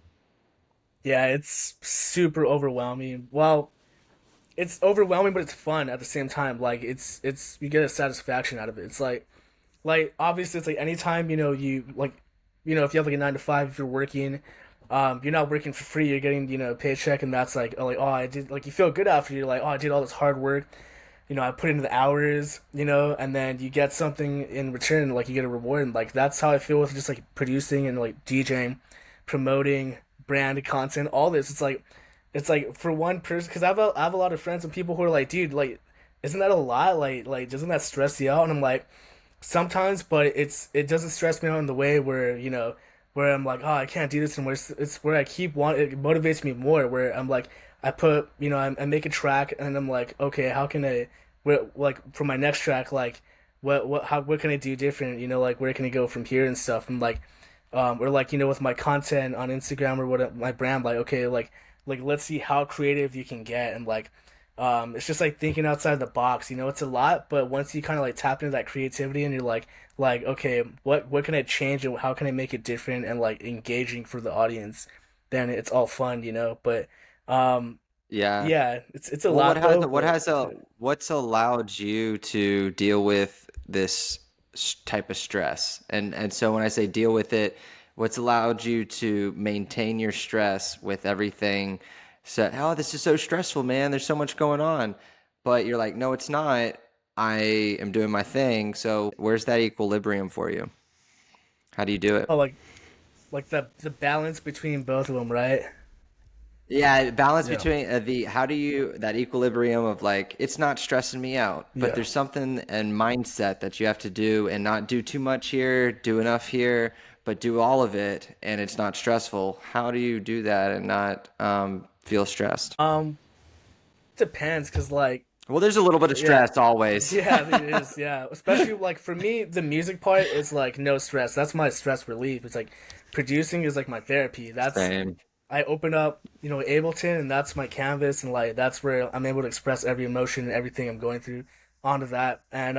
Yeah, it's super overwhelming. Well, it's overwhelming, but it's fun at the same time. Like it's you get a satisfaction out of it. It's like obviously it's like anytime you like if you have like a 9 to 5, if you're working, you're not working for free. You're getting a paycheck, and that's like oh I did, like you feel good after you're like oh I did all this hard work. I put into the hours, and then you get something in return, like you get a reward, and like that's how I feel with just like producing and like DJing, promoting brand content, all this. It's like for one person, because I have a lot of friends and people who are like, dude, like, isn't that a lot? Like doesn't that stress you out? And I'm like, sometimes, but it doesn't stress me out in the way where where I'm like, oh, I can't do this, and where it's where I keep want it motivates me more. Where I'm like, I put I make a track, and I'm like, okay, how can I, like for my next track, like what can I do different? Like where can I go from here and stuff. And like, or like with my content on Instagram or what my brand, like okay, like let's see how creative you can get. And like it's just like thinking outside the box. It's a lot, but once you kind of like tap into that creativity and you're like okay, what can I change and how can I make it different and like engaging for the audience, then it's all fun. But um Yeah. yeah, it's a Well, lot though, what but has what's allowed you to deal with this type of stress? And so when I say deal with it, what's allowed you to maintain your stress with everything? So, oh, this is so stressful, man. There's so much going on. But you're like, no, it's not. I am doing my thing. So where's that equilibrium for you? How do you do it? oh like the balance between both of them, right? Yeah, balance Yeah. between the how do you that equilibrium of like it's not stressing me out, but Yeah. there's something and mindset that you have to do and not do too much here, do enough here, but do all of it and it's not stressful. How do you do that and not feel stressed? um Depends, because like Well, there's a little bit of yeah. stress always. Yeah, it is. Yeah, especially like for me, the music part is like no stress. That's my stress relief. It's like producing is like my therapy. That's Same. I open up, Ableton, and that's my canvas, and like that's where I'm able to express every emotion and everything I'm going through onto that. And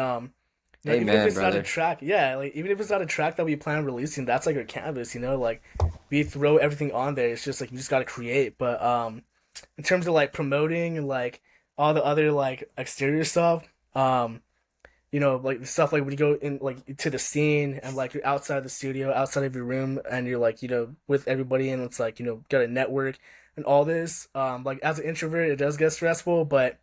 even if Amen, it's not a brother. track, yeah, like even if it's not a track that we plan on releasing, that's like our canvas. Like we throw everything on there. It's just like you just gotta create. But in terms of like promoting and like all the other like exterior stuff, like the stuff like when you go in like to the scene and like you're outside the studio, outside of your room, and you're like with everybody, and it's like got a network and all this. Like as an introvert, it does get stressful, but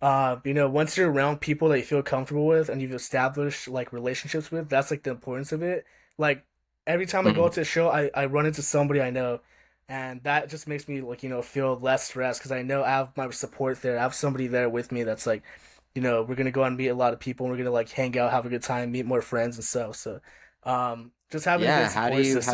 once you're around people that you feel comfortable with and you've established like relationships with, that's like the importance of it. Like every time I go Mhm. out to a show, I run into somebody I know, and that just makes me like feel less stressed because I know I have my support there. I have somebody there with me that's like, we're gonna go out and meet a lot of people, and we're gonna like hang out, have a good time, meet more friends and stuff. So, just having a good Yeah, support system.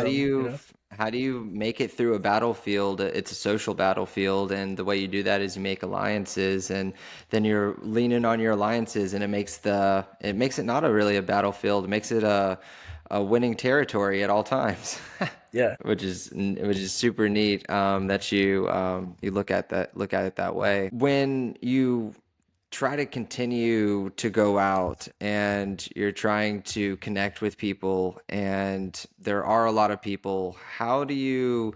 how do you make it through a battlefield? It's a social battlefield, and the way you do that is you make alliances, and then you're leaning on your alliances, and it makes it not a really a battlefield. It makes it a winning territory at all times, Yeah. which is super neat, that you look at it that way. When you try to continue to go out and you're trying to connect with people and there are a lot of people, how do you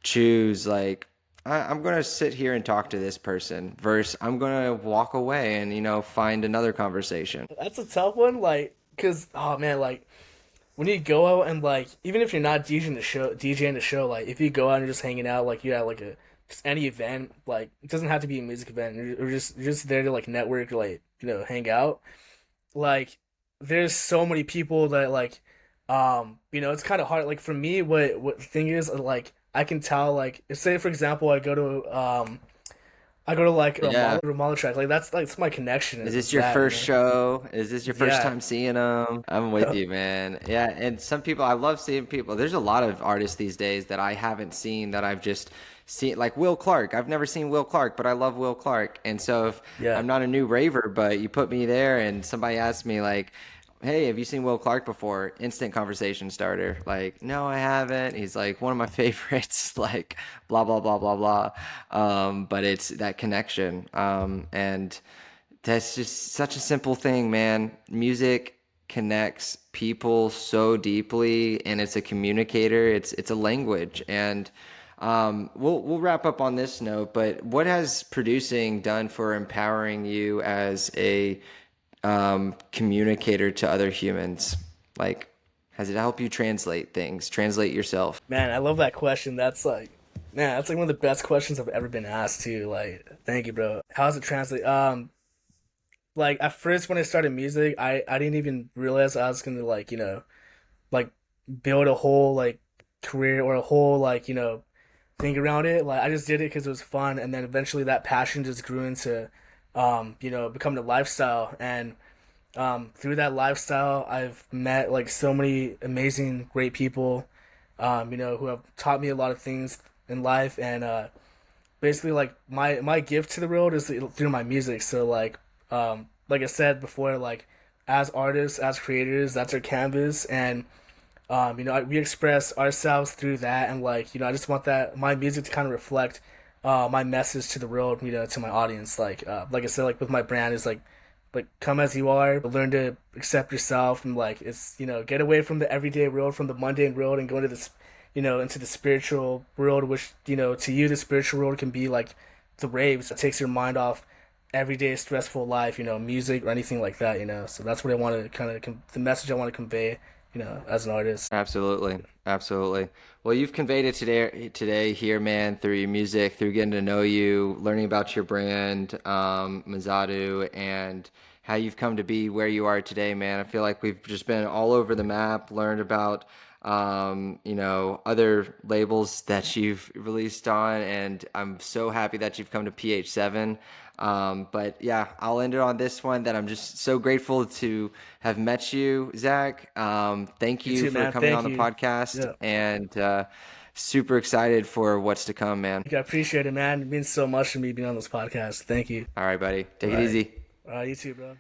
choose like I'm gonna sit here and talk to this person versus I'm gonna walk away and find another conversation. That's a tough one, like, cause oh man, like when you go out and like even if you're not DJing the show, like if you go out and you're just hanging out, like you're at like a just any event, like it doesn't have to be a music event. You're just there to like network, like hang out. Like there's so many people that like it's kind of hard. Like for me, what the thing is, like I can tell, like say for example, I go to like Yeah. Ramallah track, like that's my connection. Is Is this your that first show? Is this your first yeah. time seeing them? I'm with you, man. Yeah, and some people, I love seeing people. There's a lot of artists these days that I haven't seen that I've just seen, like Will Clark. I've never seen Will Clark, but I love Will Clark. And so if Yeah. I'm not a new raver, but you put me there and somebody asks me like, "Hey, have you seen Will Clark before?" Instant conversation starter. Like, "No, I haven't." He's like one of my favorites. Like, blah blah blah blah blah. But it's that connection. And that's just such a simple thing, man. Music connects people so deeply, and it's a communicator. It's a language, and we'll wrap up on this note. But what has producing done for empowering you as a communicator to other humans? Like, has it helped you translate things, translate yourself? Man, I love that question. That's like one of the best questions I've ever been asked too. Like, thank you, bro. How does it translate? Like at first when I started music, I didn't even realize I was gonna like, like build a whole like career or a whole like, thing around it. Like I just did it because it was fun, and then eventually that passion just grew into, becoming a lifestyle. And through that lifestyle, I've met like so many amazing, great people, who have taught me a lot of things in life. And basically, like my gift to the world is through my music. So like I said before, like as artists, as creators, that's our canvas, and we express ourselves through that. And like I just want that my music to kind of reflect my message to the world, to my audience. Like I said, like with my brand is like come as you are, but learn to accept yourself, and like it's get away from the everyday world, from the mundane world, and go into this into the spiritual world, which to you the spiritual world can be like the raves. It takes your mind off everyday stressful life, music or anything like that. So that's what I want to kind of the message I want to convey, as an artist. Absolutely. Absolutely. Well, you've conveyed it today here, man, through your music, through getting to know you, learning about your brand, Mazadu, and how you've come to be where you are today, man. I feel like we've just been all over the map, learned about other labels that you've released on, and I'm so happy that you've come to PH7. But yeah, I'll end it on this one that I'm just so grateful to have met you, Zach. Thank You you too, for man. coming Thank on the you. podcast Yeah. and super excited for what's to come, man. I appreciate it, man. It means so much to me being on this podcast. Thank you. All right, buddy. All Take it right. easy. All right, you too, bro.